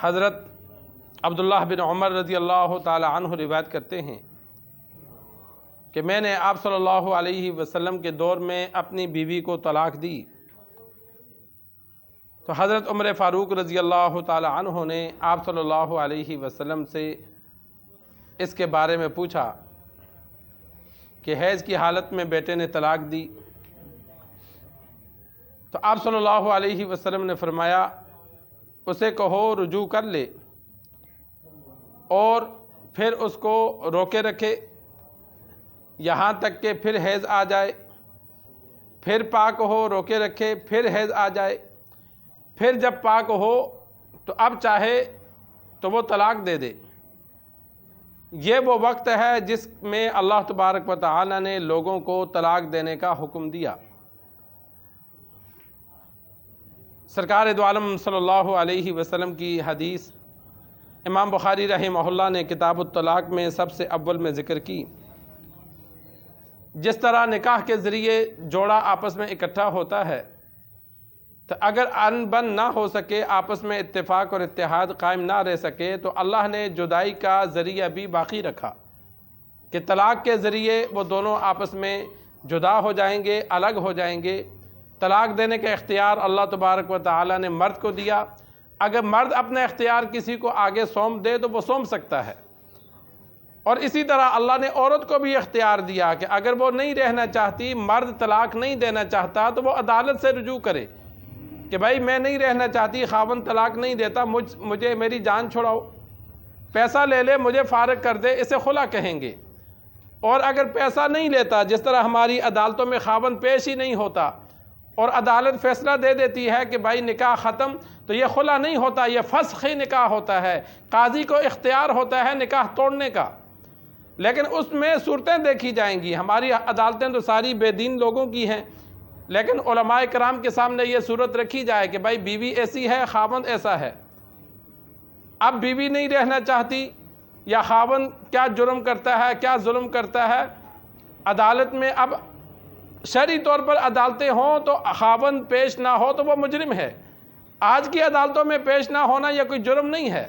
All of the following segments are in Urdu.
حضرت عبداللہ بن عمر رضی اللہ تعالی عنہ روایت کرتے ہیں کہ میں نے آپ صلی اللہ علیہ وسلم کے دور میں اپنی بیوی کو طلاق دی تو حضرت عمر فاروق رضی اللہ تعالی عنہ نے آپ صلی اللہ علیہ وسلم سے اس کے بارے میں پوچھا کہ حیض کی حالت میں بیٹے نے طلاق دی تو آپ صلی اللہ علیہ وسلم نے فرمایا اسے کہو رجوع کر لے اور پھر اس کو روکے رکھے یہاں تک کہ پھر حیض آ جائے، پھر پاک ہو روکے رکھے، پھر حیض آ جائے، پھر جب پاک ہو تو اب چاہے تو وہ طلاق دے دے۔ یہ وہ وقت ہے جس میں اللہ تبارک و تعالی نے لوگوں کو طلاق دینے کا حکم دیا۔ سرکار دو عالم صلی اللہ علیہ وسلم کی حدیث امام بخاری رحمہ اللہ نے کتاب الطلاق میں سب سے اول میں ذکر کی۔ جس طرح نکاح کے ذریعے جوڑا آپس میں اکٹھا ہوتا ہے تو اگر ان بن نہ ہو سکے، آپس میں اتفاق اور اتحاد قائم نہ رہ سکے تو اللہ نے جدائی کا ذریعہ بھی باقی رکھا کہ طلاق کے ذریعے وہ دونوں آپس میں جدا ہو جائیں گے، الگ ہو جائیں گے۔ طلاق دینے کا اختیار اللہ تبارک و تعالی نے مرد کو دیا۔ اگر مرد اپنا اختیار کسی کو آگے سونپ دے تو وہ سونپ سکتا ہے، اور اسی طرح اللہ نے عورت کو بھی اختیار دیا کہ اگر وہ نہیں رہنا چاہتی، مرد طلاق نہیں دینا چاہتا تو وہ عدالت سے رجوع کرے کہ بھائی میں نہیں رہنا چاہتی، خاوند طلاق نہیں دیتا، مجھے میری جان چھڑاؤ، پیسہ لے لے مجھے فارغ کر دے، اسے خلا کہیں گے۔ اور اگر پیسہ نہیں لیتا، جس طرح ہماری عدالتوں میں خاوند پیش ہی نہیں ہوتا اور عدالت فیصلہ دے دیتی ہے کہ بھائی نکاح ختم، تو یہ خلا نہیں ہوتا، یہ فسخ نکاح ہوتا ہے۔ قاضی کو اختیار ہوتا ہے نکاح توڑنے کا، لیکن اس میں صورتیں دیکھی جائیں گی۔ ہماری عدالتیں تو ساری بے دین لوگوں کی ہیں، لیکن علماء کرام کے سامنے یہ صورت رکھی جائے کہ بھائی بیوی ایسی ہے، خاوند ایسا ہے، اب بیوی نہیں رہنا چاہتی، یا خاوند کیا جرم کرتا ہے، کیا ظلم کرتا ہے۔ عدالت میں اب شرعی طور پر عدالتیں ہوں تو خاوند پیش نہ ہو تو وہ مجرم ہے۔ آج کی عدالتوں میں پیش نہ ہونا یہ کوئی جرم نہیں ہے،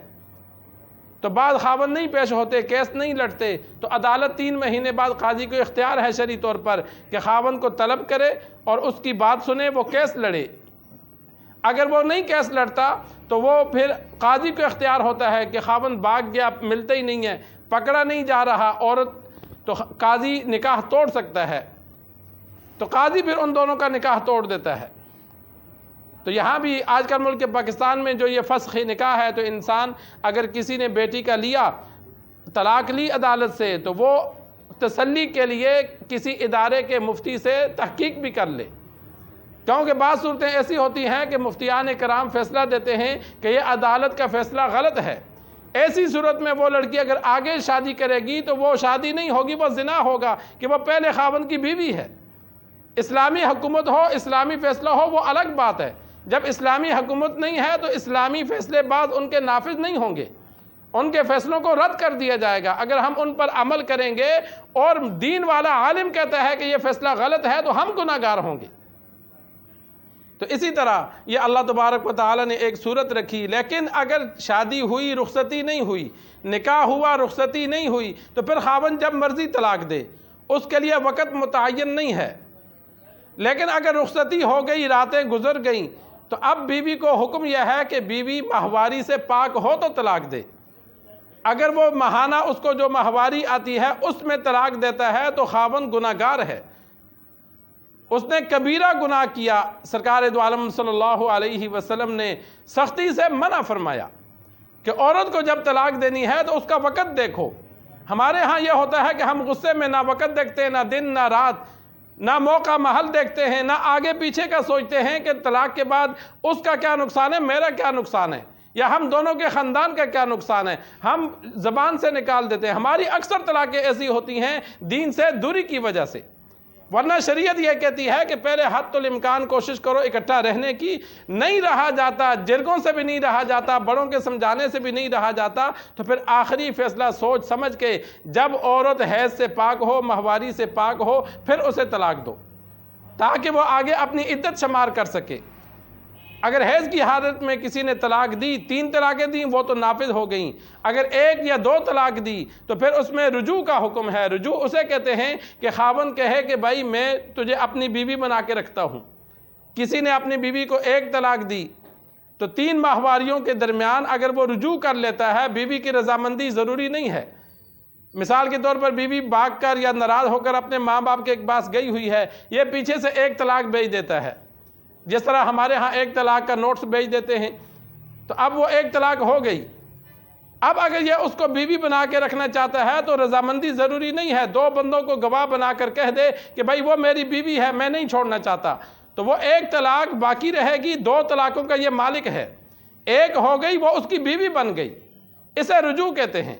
تو بعض خاوند نہیں پیش ہوتے، کیس نہیں لڑتے، تو عدالت 3 مہینے بعد قاضی کو اختیار ہے شرعی طور پر کہ خاوند کو طلب کرے اور اس کی بات سنے، وہ کیس لڑے۔ اگر وہ نہیں کیس لڑتا تو وہ پھر قاضی کو اختیار ہوتا ہے کہ خاوند بھاگ گیا، ملتا ہی نہیں ہے، پکڑا نہیں جا رہا عورت، تو قاضی نکاح توڑ سکتا ہے، تو قاضی پھر ان دونوں کا نکاح توڑ دیتا ہے۔ تو یہاں بھی آج کل ملک پاکستان میں جو یہ فسخ نکاح ہے، تو انسان اگر کسی نے بیٹی کا لیا، طلاق لی عدالت سے، تو وہ تسلی کے لیے کسی ادارے کے مفتی سے تحقیق بھی کر لے، کیونکہ بعض صورتیں ایسی ہوتی ہیں کہ مفتیان کرام فیصلہ دیتے ہیں کہ یہ عدالت کا فیصلہ غلط ہے۔ ایسی صورت میں وہ لڑکی اگر آگے شادی کرے گی تو وہ شادی نہیں ہوگی، وہ زنا ہوگا کہ وہ پہلے خاوند کی بیوی ہے۔ اسلامی حکومت ہو، اسلامی فیصلہ ہو، وہ الگ بات ہے۔ جب اسلامی حکومت نہیں ہے تو اسلامی فیصلے بعد ان کے نافذ نہیں ہوں گے، ان کے فیصلوں کو رد کر دیا جائے گا۔ اگر ہم ان پر عمل کریں گے اور دین والا عالم کہتا ہے کہ یہ فیصلہ غلط ہے تو ہم گناہ گار ہوں گے۔ تو اسی طرح یہ اللہ تبارک و تعالی نے ایک صورت رکھی، لیکن اگر شادی ہوئی، رخصتی نہیں ہوئی، نکاح ہوا، رخصتی نہیں ہوئی، تو پھر خاوند جب مرضی طلاق دے، اس کے لیے وقت متعین نہیں ہے۔ لیکن اگر رخصتی ہو گئی، راتیں گزر گئیں، تو اب بیوی کو حکم یہ ہے کہ بیوی ماہواری سے پاک ہو تو طلاق دے۔ اگر وہ ماہانہ اس کو جو ماہواری آتی ہے اس میں طلاق دیتا ہے تو خاوند گناہ گار ہے، اس نے کبیرہ گناہ کیا۔ سرکار دو عالم صلی اللہ علیہ وسلم نے سختی سے منع فرمایا کہ عورت کو جب طلاق دینی ہے تو اس کا وقت دیکھو۔ ہمارے ہاں یہ ہوتا ہے کہ ہم غصے میں نہ وقت دیکھتے ہیں، نہ دن نہ رات، نہ موقع محل دیکھتے ہیں، نہ آگے پیچھے کا سوچتے ہیں کہ طلاق کے بعد اس کا کیا نقصان ہے، میرا کیا نقصان ہے، یا ہم دونوں کے خاندان کا کیا نقصان ہے، ہم زبان سے نکال دیتے ہیں۔ ہماری اکثر طلاقیں ایسی ہوتی ہیں دین سے دوری کی وجہ سے، ورنہ شریعت یہ کہتی ہے کہ پہلے حد الامکان کوشش کرو اکٹھا رہنے کی۔ نہیں رہا جاتا، جرگوں سے بھی نہیں رہا جاتا، بڑوں کے سمجھانے سے بھی نہیں رہا جاتا، تو پھر آخری فیصلہ سوچ سمجھ کے جب عورت حیض سے پاک ہو، ماہواری سے پاک ہو، پھر اسے طلاق دو، تاکہ وہ آگے اپنی عدت شمار کر سکے۔ اگر حیض کی حالت میں کسی نے طلاق دی، 3 طلاقیں دیں، وہ تو نافذ ہو گئیں۔ اگر 1 یا 2 طلاق دی تو پھر اس میں رجوع کا حکم ہے۔ رجوع اسے کہتے ہیں کہ خاوند کہے کہ بھائی میں تجھے اپنی بیوی بنا کے رکھتا ہوں۔ کسی نے اپنی بیوی کو 1 طلاق دی تو 3 ماہواریوں کے درمیان اگر وہ رجوع کر لیتا ہے، بیوی کی رضامندی ضروری نہیں ہے۔ مثال کے طور پر بیوی بھاگ کر یا ناراض ہو کر اپنے ماں باپ کے پاس گئی ہوئی ہے، یہ پیچھے سے 1 طلاق بھیج دیتا ہے، جس طرح ہمارے ہاں 1 طلاق کا نوٹس بھیج دیتے ہیں، تو اب وہ 1 طلاق ہو گئی۔ اب اگر یہ اس کو بیوی بنا کے رکھنا چاہتا ہے تو رضامندی ضروری نہیں ہے، 2 بندوں کو گواہ بنا کر کہہ دے کہ بھائی وہ میری بیوی ہے، میں نہیں چھوڑنا چاہتا، تو وہ 1 طلاق باقی رہے گی۔ 2 طلاقوں کا یہ مالک ہے، 1 ہو گئی وہ اس کی بیوی بن گئی۔ اسے رجوع کہتے ہیں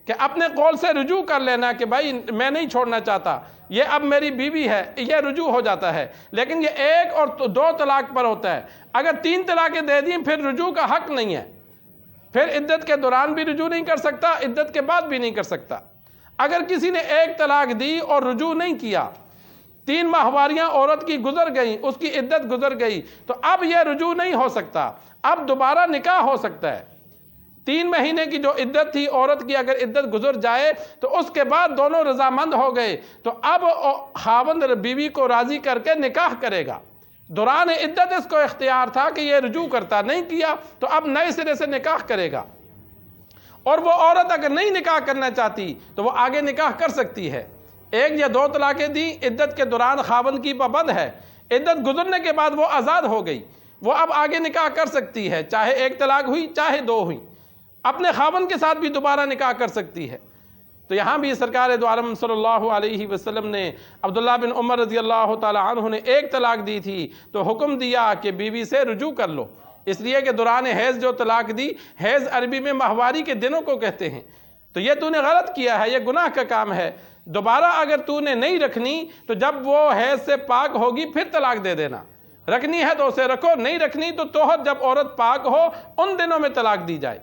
کہ اپنے قول سے رجوع کر لینا کہ بھائی میں نہیں چھوڑنا چاہتا، یہ اب میری بیوی ہے، یہ رجوع ہو جاتا ہے۔ لیکن یہ 1 اور 2 طلاق پر ہوتا ہے۔ اگر 3 طلاقیں دے دیں پھر رجوع کا حق نہیں ہے، پھر عدت کے دوران بھی رجوع نہیں کر سکتا، عدت کے بعد بھی نہیں کر سکتا۔ اگر کسی نے 1 طلاق دی اور رجوع نہیں کیا، 3 ماہواریاں عورت کی گزر گئیں، اس کی عدت گزر گئی، تو اب یہ رجوع نہیں ہو سکتا، اب دوبارہ نکاح ہو سکتا ہے۔ 3 مہینے کی جو عدت تھی عورت کی، اگر عدت گزر جائے تو اس کے بعد دونوں رضامند ہو گئے تو اب خاوند بیوی کو راضی کر کے نکاح کرے گا۔ دوران عدت اس کو اختیار تھا کہ یہ رجوع کرتا، نہیں کیا تو اب نئے سرے سے نکاح کرے گا۔ اور وہ عورت اگر نہیں نکاح کرنا چاہتی تو وہ آگے نکاح کر سکتی ہے۔ 1 یا 2 طلاقیں دی، عدت کے دوران خاوند کی پابند ہے، عدت گزرنے کے بعد وہ آزاد ہو گئی، وہ اب آگے نکاح کر سکتی ہے، چاہے 1 طلاق ہوئی چاہے 2 ہوئی، اپنے خاوند کے ساتھ بھی دوبارہ نکاح کر سکتی ہے۔ تو یہاں بھی سرکار دو عالم صلی اللہ علیہ وسلم نے عبداللہ بن عمر رضی اللہ تعالی عنہ نے 1 طلاق دی تھی تو حکم دیا کہ بیوی سے رجوع کر لو، اس لیے کہ دوران حیض جو طلاق دی، حیض عربی میں ماہواری کے دنوں کو کہتے ہیں، تو یہ تو نے غلط کیا ہے، یہ گناہ کا کام ہے۔ دوبارہ اگر تو نے نہیں رکھنی تو جب وہ حیض سے پاک ہوگی پھر طلاق دے دینا، رکھنی ہے تو اسے رکھو، نہیں رکھنی تو طہر جب عورت پاک ہو ان دنوں میں طلاق دی جائے۔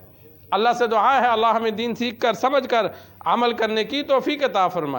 اللہ سے دعا ہے اللہ ہمیں دین سیکھ کر سمجھ کر عمل کرنے کی توفیق عطا فرمائے۔